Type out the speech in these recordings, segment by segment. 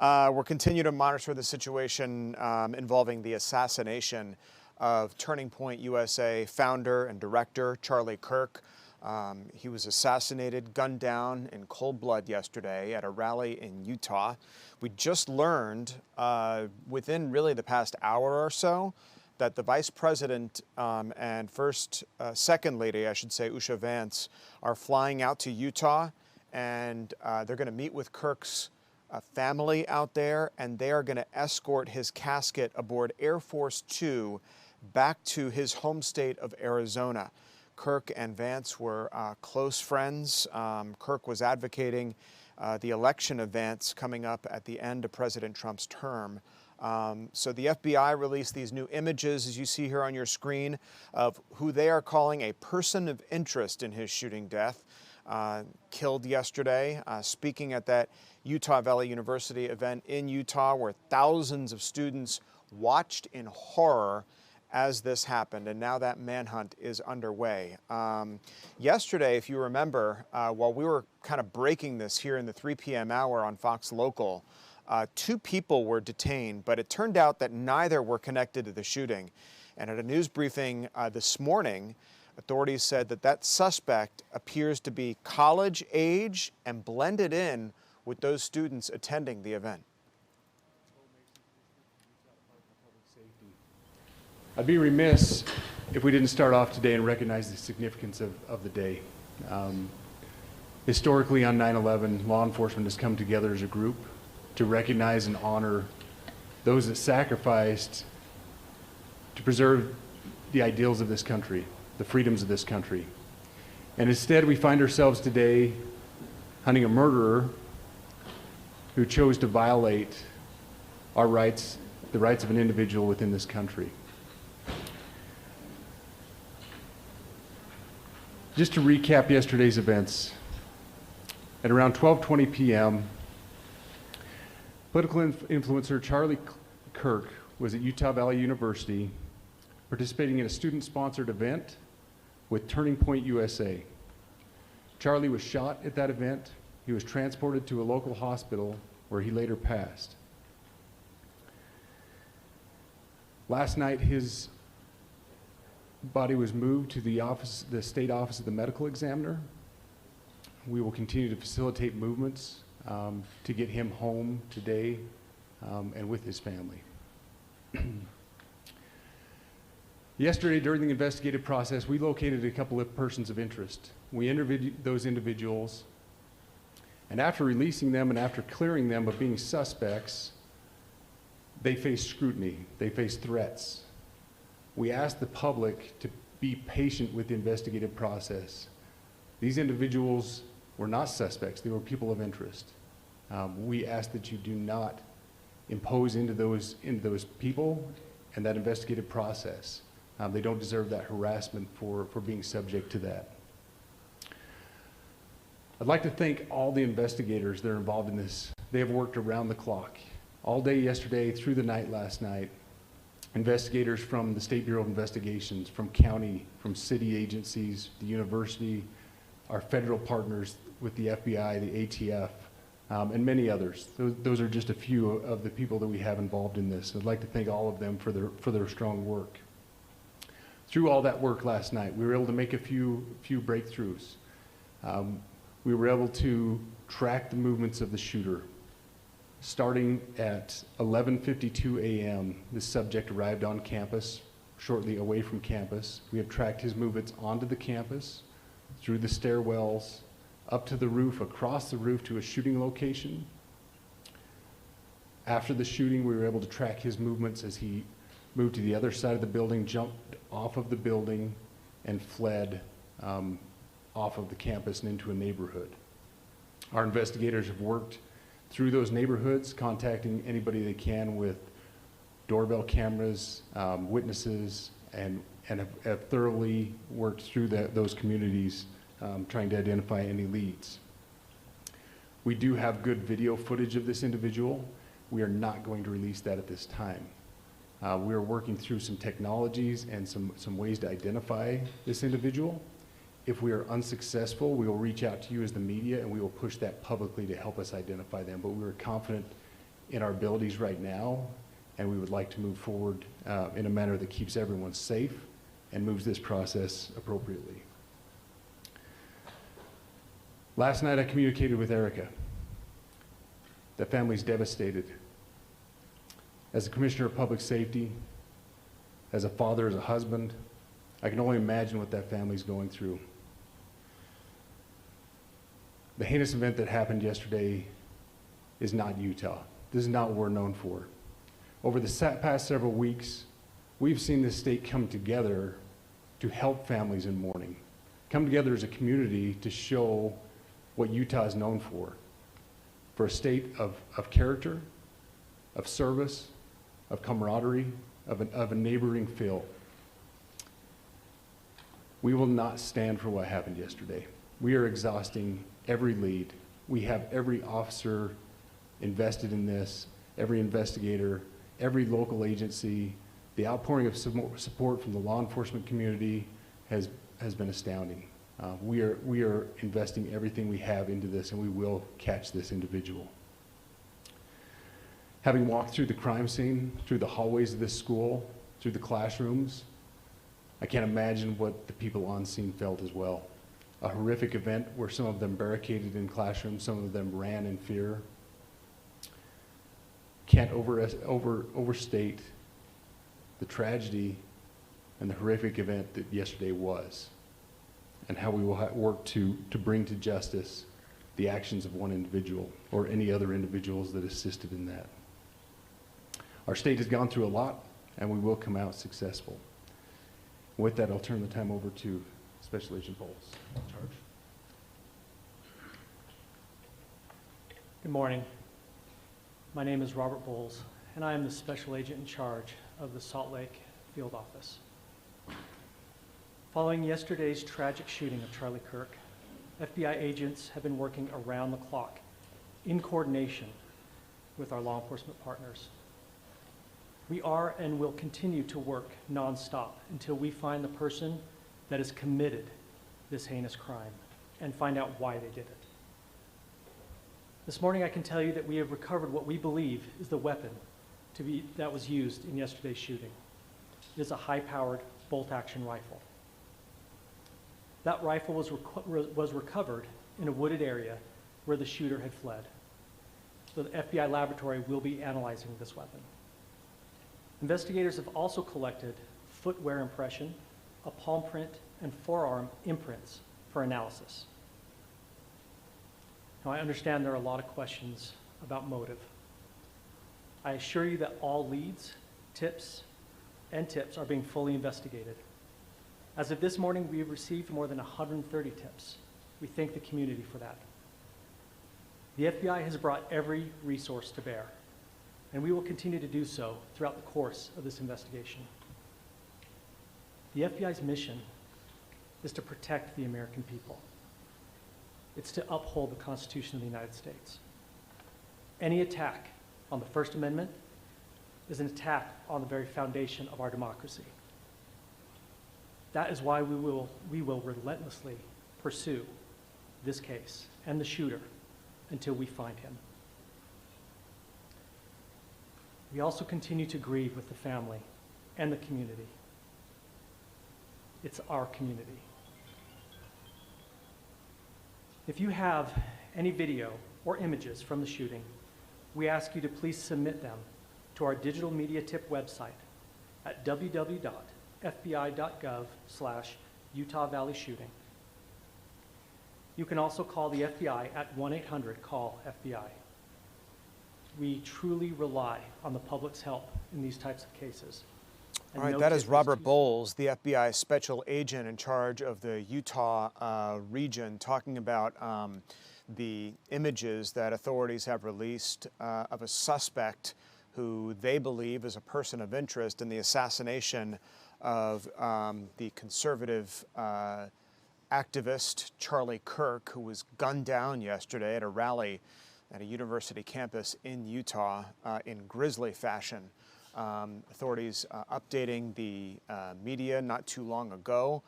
We're continuing to monitor the situation involving the assassination of Turning Point USA founder and director Charlie Kirk. He was assassinated, gunned down in cold blood yesterday at a rally in Utah. We just learned within really the past hour or so that the Vice President and Second Lady, I should say, Usha Vance, are flying out to Utah, and they're going to meet with Kirk's family out there, and they are going to escort his casket aboard Air Force Two back to his home state of Arizona. Kirk and Vance were close friends. Kirk was advocating the election of Vance coming up at the end of President Trump's term. So the FBI released these new images, as you see here on your screen, of who they are calling a person of interest in his shooting death, killed yesterday, speaking at that Utah Valley University event in Utah, where thousands of students watched in horror as this happened, and now that manhunt is underway. Yesterday, if you remember, while we were kind of breaking this here in the 3 p.m. hour on Fox Local, 2 people were detained, but it turned out that neither were connected to the shooting. And at a news briefing this morning, authorities said that that suspect appears to be college age and blended in with those students attending the event. I'd be remiss if we didn't start off today and recognize the significance of the day. Historically, on 9/11, law enforcement has come together as a group to recognize and honor those that sacrificed to preserve the ideals of this country, the freedoms of this country. And instead, we find ourselves today hunting a murderer who chose to violate our rights, the rights of an individual within this country. Just to recap yesterday's events, at around 12:20 p.m., political influencer Charlie Kirk was at Utah Valley University participating in a student-sponsored event with Turning Point USA. Charlie was shot at that event. He was transported to a local hospital where he later passed. Last night, his body was moved to the state office of the medical examiner. We will continue to facilitate movements to get him home today and with his family. Yesterday, during the investigative process, we located a couple of persons of interest. We interviewed those individuals, and after releasing them and after clearing them of being suspects, they faced scrutiny, they faced threats. We asked the public to be patient with the investigative process. These individuals were not suspects, they were people of interest. We ask that you do not impose into those people and that investigative process. They don't deserve that harassment for being subject to that. I'd like to thank all the investigators that are involved in this. They have worked around the clock, all day yesterday, through the night last night. Investigators from the State Bureau of Investigations, from county, from city agencies, the university, our federal partners with the FBI, the ATF, and many others. Those are just a few of the people that we have involved in this. I'd like to thank all of them for their strong work. Through all that work last night, we were able to make a few breakthroughs. We were able to track the movements of the shooter. Starting at 11:52 a.m., this subject arrived on campus, shortly away from campus. We have tracked his movements onto the campus, through the stairwells, up to the roof, across the roof to a shooting location. After the shooting, we were able to track his movements as he moved to the other side of the building, jumped off of the building, and fled off of the campus and into a neighborhood. Our investigators have worked through those neighborhoods, contacting anybody they can with doorbell cameras, witnesses, and have thoroughly worked through those communities, trying to identify any leads. We do have good video footage of this individual. We are not going to release that at this time. We are working through some technologies and some ways to identify this individual. If we are unsuccessful, we will reach out to you as the media and we will push that publicly to help us identify them. But we are confident in our abilities right now, and we would like to move forward in a manner that keeps everyone safe and moves this process appropriately. Last night I communicated with Erica. That family's devastated. As a Commissioner of Public Safety, as a father, as a husband, I can only imagine what that family's going through. The heinous event that happened yesterday is not Utah. This is not what we're known for. Over the past several weeks, we've seen this state come together to help families in mourning, come together as a community to show what Utah is known for a state of character, of service, of camaraderie, of a neighboring feel. We will not stand for what happened yesterday. We are exhausting every lead. We have every officer invested in this, every investigator, every local agency. The outpouring of support from the law enforcement community has been astounding. We are investing everything we have into this, and we will catch this individual. Having walked through the crime scene, through the hallways of this school, through the classrooms, I can't imagine what the people on scene felt as well. A horrific event where some of them barricaded in classrooms, some of them ran in fear. Can't overstate the tragedy and the horrific event that yesterday was, and how we will work to bring to justice the actions of one individual or any other individuals that assisted in that. Our state has gone through a lot, and we will come out successful. With that, I'll turn the time over to Special Agent Bowles. Charge. Good morning. My name is Robert Bowles, and I am the Special Agent in charge of the Salt Lake Field Office. Following yesterday's tragic shooting of Charlie Kirk, FBI agents have been working around the clock in coordination with our law enforcement partners. We are and will continue to work nonstop until we find the person that has committed this heinous crime and find out why they did it. This morning I can tell you that we have recovered what we believe is the weapon that was used in yesterday's shooting. It is a high-powered bolt-action rifle. That rifle was recovered in a wooded area where the shooter had fled. So the FBI laboratory will be analyzing this weapon. Investigators have also collected footwear impression, a palm print, and forearm imprints for analysis. Now, I understand there are a lot of questions about motive. I assure you that all leads, tips are being fully investigated. As of this morning, we have received more than 130 tips. We thank the community for that. The FBI has brought every resource to bear, and we will continue to do so throughout the course of this investigation. The FBI's mission is to protect the American people. It's to uphold the Constitution of the United States. Any attack on the First Amendment is an attack on the very foundation of our democracy. That is why we will relentlessly pursue this case and the shooter until we find him. We also continue to grieve with the family and the community. It's our community. If you have any video or images from the shooting, we ask you to please submit them to our digital media tip website at www.fbi.gov/Utah Valley Shooting. You can also call the FBI at 1-800-CALL-FBI. We truly rely on the public's help in these types of cases. All right, that is Robert Bowles, the FBI special agent in charge of the Utah region, talking about the images that authorities have released of a suspect who they believe is a person of interest in the assassination of the conservative activist Charlie Kirk, who was gunned down yesterday at a rally at a university campus in Utah in grisly fashion. Authorities updating the media not too long ago.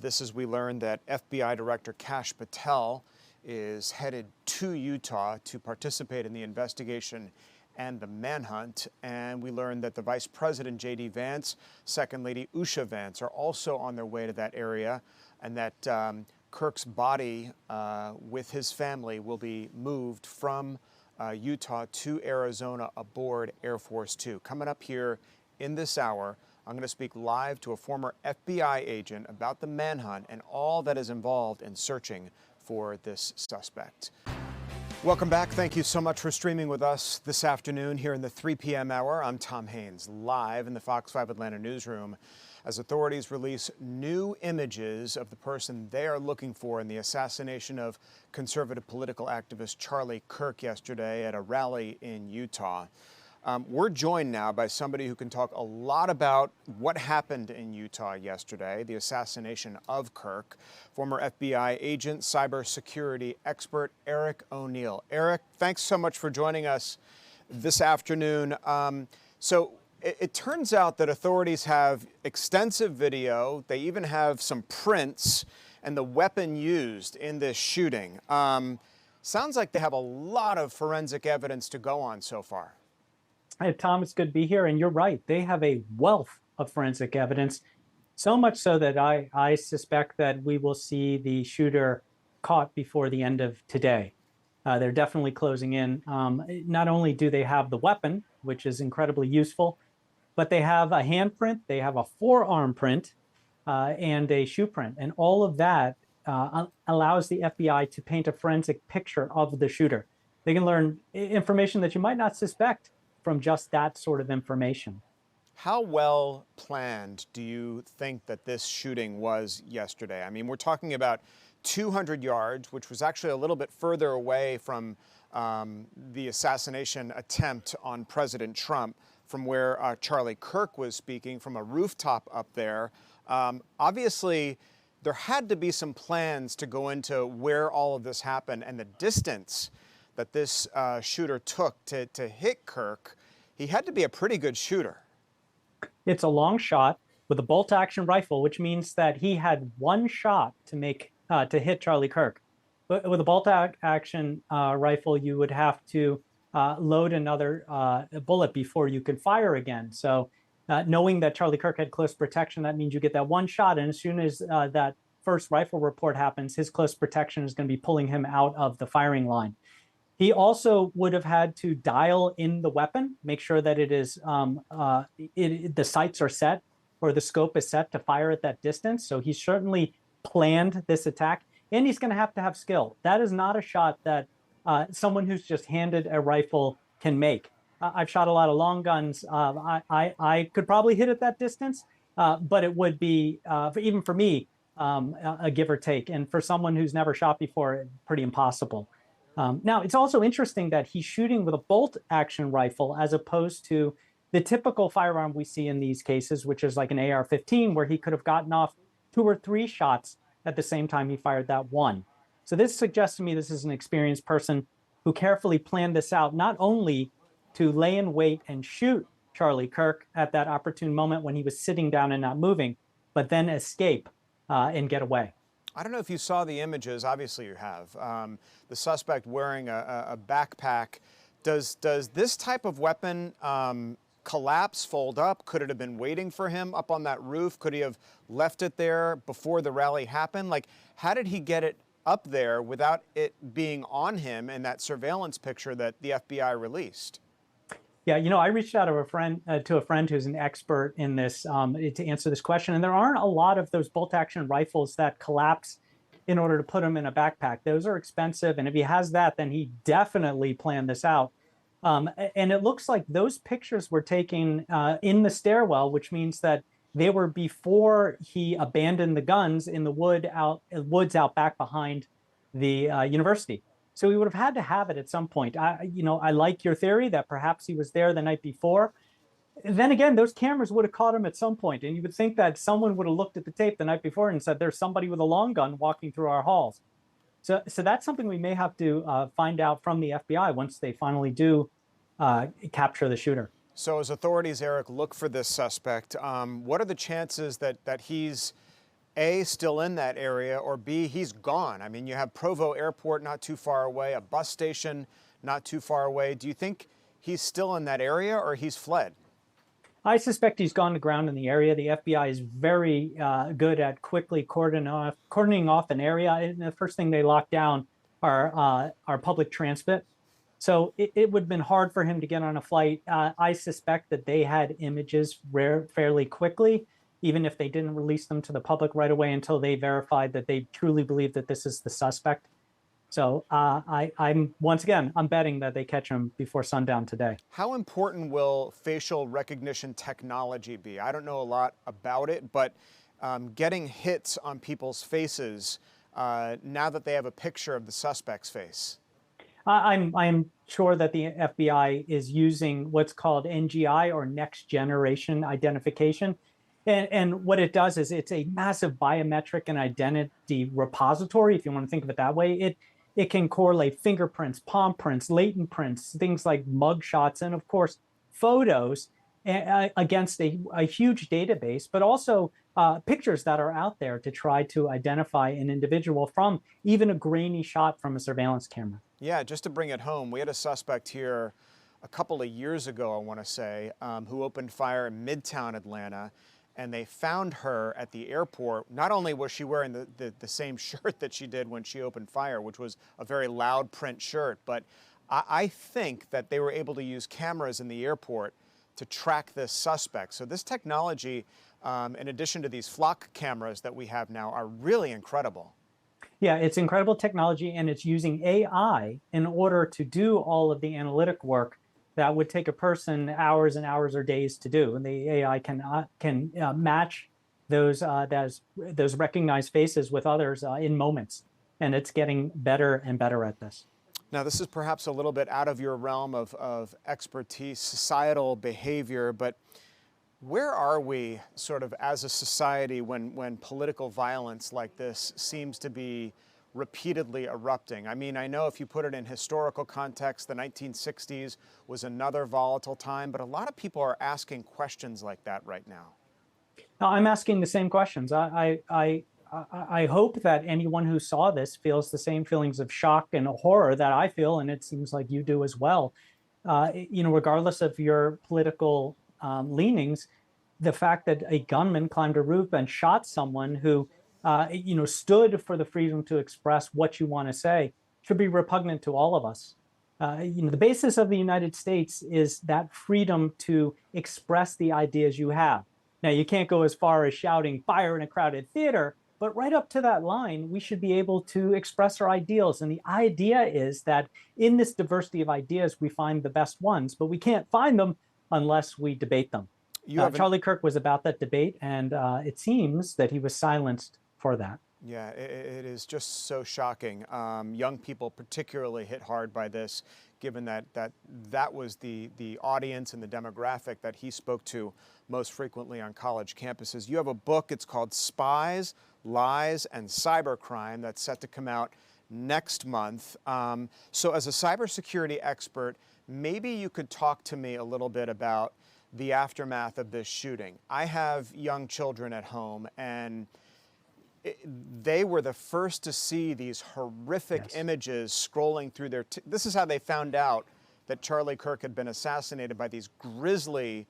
This is, we learned that FBI Director Kash Patel is headed to Utah to participate in the investigation and the Manhunt. And we learned that the Vice President, J.D. Vance, Second Lady Usha Vance are also on their way to that area, and that Kirk's body with his family will be moved from Utah to Arizona aboard Air Force Two. Coming up here in this hour, I'm going to speak live to a former FBI agent about the manhunt and all that is involved in searching for this suspect. Welcome back. Thank you so much for streaming with us this afternoon here in the 3 p.m. hour. I'm Tom Haines, live in the Fox 5 Atlanta newsroom as authorities release new images of the person they are looking for in the assassination of conservative political activist Charlie Kirk yesterday at a rally in Utah. We're joined now by somebody who can talk a lot about what happened in Utah yesterday, the assassination of Kirk, former FBI agent, cybersecurity expert Eric O'Neill. Eric, thanks so much for joining us this afternoon. So it turns out that authorities have extensive video. They even have some prints and the weapon used in this shooting. Sounds like they have a lot of forensic evidence to go on so far. Hey, Tom, it's good to be here. And you're right. They have a wealth of forensic evidence, so much so that I suspect that we will see the shooter caught before the end of today. They're definitely closing in. Not only do they have the weapon, which is incredibly useful, but they have a handprint, they have a forearm print, and a shoe print. And all of that allows the FBI to paint a forensic picture of the shooter. They can learn information that you might not suspect from just that sort of information. How well planned do you think that this shooting was yesterday? I mean, we're talking about 200 yards, which was actually a little bit further away from the assassination attempt on President Trump, from where Charlie Kirk was speaking from a rooftop up there. Obviously, there had to be some plans to go into where all of this happened and the distance that this shooter took to hit Kirk. He had to be a pretty good shooter. It's a long shot with a bolt-action rifle, which means that he had one shot to hit Charlie Kirk. But with a bolt-action rifle, you would have to load another bullet before you could fire again. So knowing that Charlie Kirk had close protection, that means you get that one shot. And as soon as that first rifle report happens, his close protection is going to be pulling him out of the firing line. He also would have had to dial in the weapon, make sure that it is the sights are set or the scope is set to fire at that distance. So he certainly planned this attack, and he's going to have skill. That is not a shot that someone who's just handed a rifle can make. I've shot a lot of long guns. I could probably hit at that distance, but it would be, even for me, a give or take. And for someone who's never shot before, pretty impossible. Now, it's also interesting that he's shooting with a bolt-action rifle as opposed to the typical firearm we see in these cases, which is like an AR-15, where he could have gotten off 2 or 3 shots at the same time he fired that one. So this suggests to me this is an experienced person who carefully planned this out, not only to lay in wait and shoot Charlie Kirk at that opportune moment when he was sitting down and not moving, but then escape and get away. I don't know if you saw the images. Obviously you have. The suspect wearing a backpack. Does this type of weapon collapse, fold up? Could it have been waiting for him up on that roof? Could he have left it there before the rally happened? Like, how did he get it up there without it being on him in that surveillance picture that the FBI released? Yeah, I reached out to a friend who's an expert in this to answer this question. And there aren't a lot of those bolt-action rifles that collapse in order to put him in a backpack. Those are expensive. And if he has that, then he definitely planned this out. And it looks like those pictures were taken in the stairwell, which means that they were before he abandoned the guns in the woods out back behind the university. So he would have had to have it at some point. I like your theory that perhaps he was there the night before. Then again, those cameras would have caught him at some point, and you would think that someone would have looked at the tape the night before and said, "There's somebody with a long gun walking through our halls." So that's something we may have to find out from the FBI once they finally do capture the shooter. So as authorities, Eric, look for this suspect, what are the chances that he's A, still in that area, or B, he's gone? I mean, you have Provo Airport not too far away, a bus station not too far away. Do you think he's still in that area or he's fled? I suspect he's gone to ground in the area. The FBI is very good at quickly cordoning off an area. And the first thing they lock down are public transit. So it would have been hard for him to get on a flight. I suspect that they had images fairly quickly, even if they didn't release them to the public right away until they verified that they truly believe that this is the suspect. So I'm betting that they catch him before sundown today. How important will facial recognition technology be? I don't know a lot about it, but getting hits on people's faces now that they have a picture of the suspect's face. I'm sure that the FBI is using what's called NGI, or next generation identification. And what it does is it's a massive biometric and identity repository, if you want to think of it that way. It can correlate fingerprints, palm prints, latent prints, things like mug shots, and of course, photos against a huge database, but also pictures that are out there to try to identify an individual from even a grainy shot from a surveillance camera. Yeah, just to bring it home, we had a suspect here a couple of years ago, I want to say, who opened fire in Midtown Atlanta. And they found her at the airport. Not only was she wearing the same shirt that she did when she opened fire, which was a very loud print shirt, but I think that they were able to use cameras in the airport to track this suspect. So this technology, in addition to these flock cameras that we have now, are really incredible. Yeah, it's incredible technology, and it's using AI in order to do all of the analytic work that would take a person hours and hours or days to do. And the AI can match those recognized faces with others in moments. And it's getting better and better at this. Now, this is perhaps a little bit out of your realm of expertise, societal behavior, but where are we sort of as a society when political violence like this seems to be repeatedly erupting? I mean, I know if you put it in historical context, the 1960s was another volatile time, but a lot of people are asking questions like that right now. I'm asking the same questions. I hope that anyone who saw this feels the same feelings of shock and horror that I feel, and it seems like you do as well. Regardless of your political leanings, the fact that a gunman climbed a roof and shot someone who stood for the freedom to express what you want to say should be repugnant to all of us. The basis of the United States is that freedom to express the ideas you have. Now, you can't go as far as shouting fire in a crowded theater, but right up to that line, we should be able to express our ideals. And the idea is that in this diversity of ideas, we find the best ones, but we can't find them unless we debate them. Charlie Kirk was about that debate, and it seems that he was silenced for that. Yeah, it is just so shocking. Young people particularly hit hard by this, given that was the audience and the demographic that he spoke to most frequently on college campuses. You have a book, it's called Spies, Lies, and Cybercrime, that's set to come out next month. So as a cybersecurity expert, maybe you could talk to me a little bit about the aftermath of this shooting. I have young children at home, and they were the first to see these horrific images scrolling through their... This is how they found out that Charlie Kirk had been assassinated, by these grisly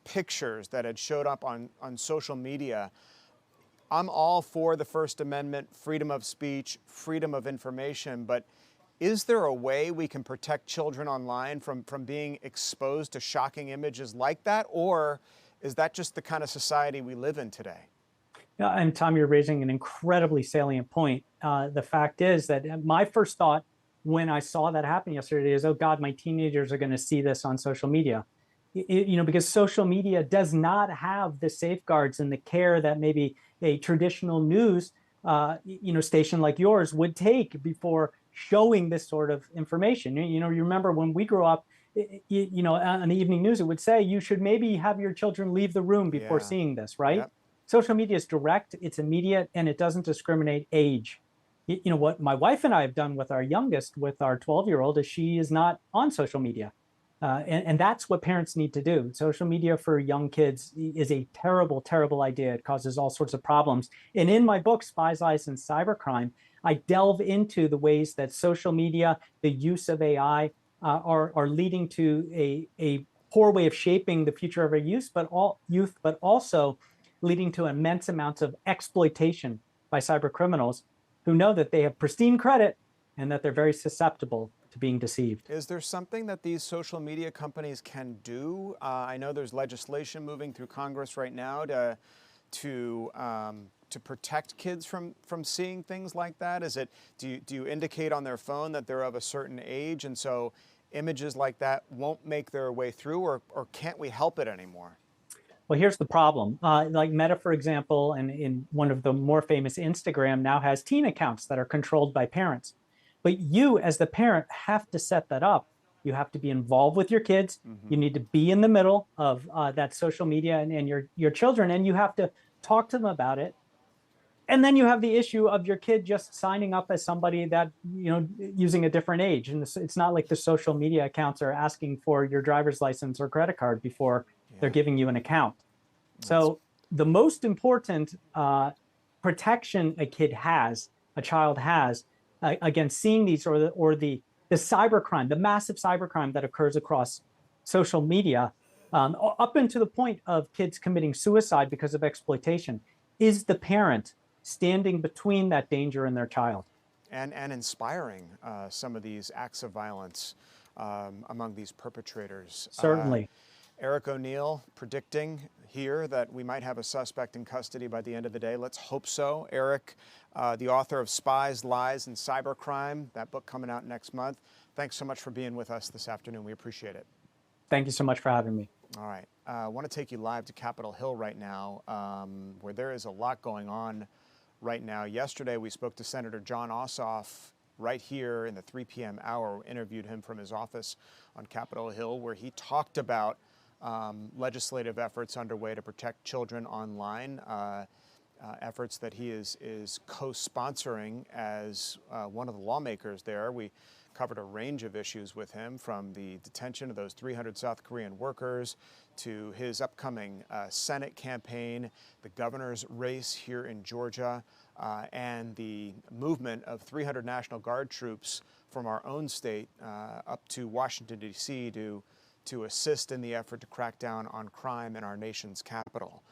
pictures that had showed up on social media. I'm all for the First Amendment, freedom of speech, freedom of information, but is there a way we can protect children online from being exposed to shocking images like that? Or is that just the kind of society we live in today? Yeah, and Tom, you're raising an incredibly salient point. The fact is that my first thought when I saw that happen yesterday is, oh God, my teenagers are going to see this on social media. Because social media does not have the safeguards and the care that maybe a traditional news station like yours would take before showing this sort of information. You remember when we grew up, on the evening news, it would say you should maybe have your children leave the room before seeing this, right? Yep. Social media is direct, it's immediate, and it doesn't discriminate age. What my wife and I have done with our youngest, with our 12-year-old, is she is not on social media. And that's what parents need to do. Social media for young kids is a terrible, terrible idea. It causes all sorts of problems. And in my book, Spies, Lies, and Cybercrime, I delve into the ways that social media, the use of AI, are leading to a poor way of shaping the future of our youth, but also leading to immense amounts of exploitation by cyber criminals who know that they have pristine credit and that they're very susceptible to being deceived. Is there something that these social media companies can do? I know there's legislation moving through Congress right now to protect kids from seeing things like that. Is it, do you indicate on their phone that they're of a certain age, and so images like that won't make their way through, or can't we help it anymore? Well, here's the problem. Like Meta, for example, and in one of the more famous, Instagram, now has teen accounts that are controlled by parents. But you, as the parent, have to set that up. You have to be involved with your kids. Mm-hmm. You need to be in the middle of that social media and your children, and you have to talk to them about it. And then you have the issue of your kid just signing up as somebody that, using a different age. And it's not like the social media accounts are asking for your driver's license or credit card before they're giving you an account. So the most important protection a child has against seeing these, or the cybercrime, the massive cybercrime that occurs across social media, up into the point of kids committing suicide because of exploitation, is the parent standing between that danger and their child. And inspiring some of these acts of violence among these perpetrators. Certainly. Eric O'Neill predicting here that we might have a suspect in custody by the end of the day. Let's hope so. Eric, the author of Spies, Lies, and Cybercrime, that book coming out next month. Thanks so much for being with us this afternoon. We appreciate it. Thank you so much for having me. All right. I want to take you live to Capitol Hill right now, where there is a lot going on right now. Yesterday, we spoke to Senator John Ossoff right here in the 3 p.m. hour. We interviewed him from his office on Capitol Hill, where he talked about legislative efforts underway to protect children online, efforts that he is co-sponsoring as one of the lawmakers there. We covered a range of issues with him, from the detention of those 300 South Korean workers to his upcoming Senate campaign, the governor's race here in Georgia, and the movement of 300 National Guard troops from our own state up to Washington, D.C. to assist in the effort to crack down on crime in our nation's capital.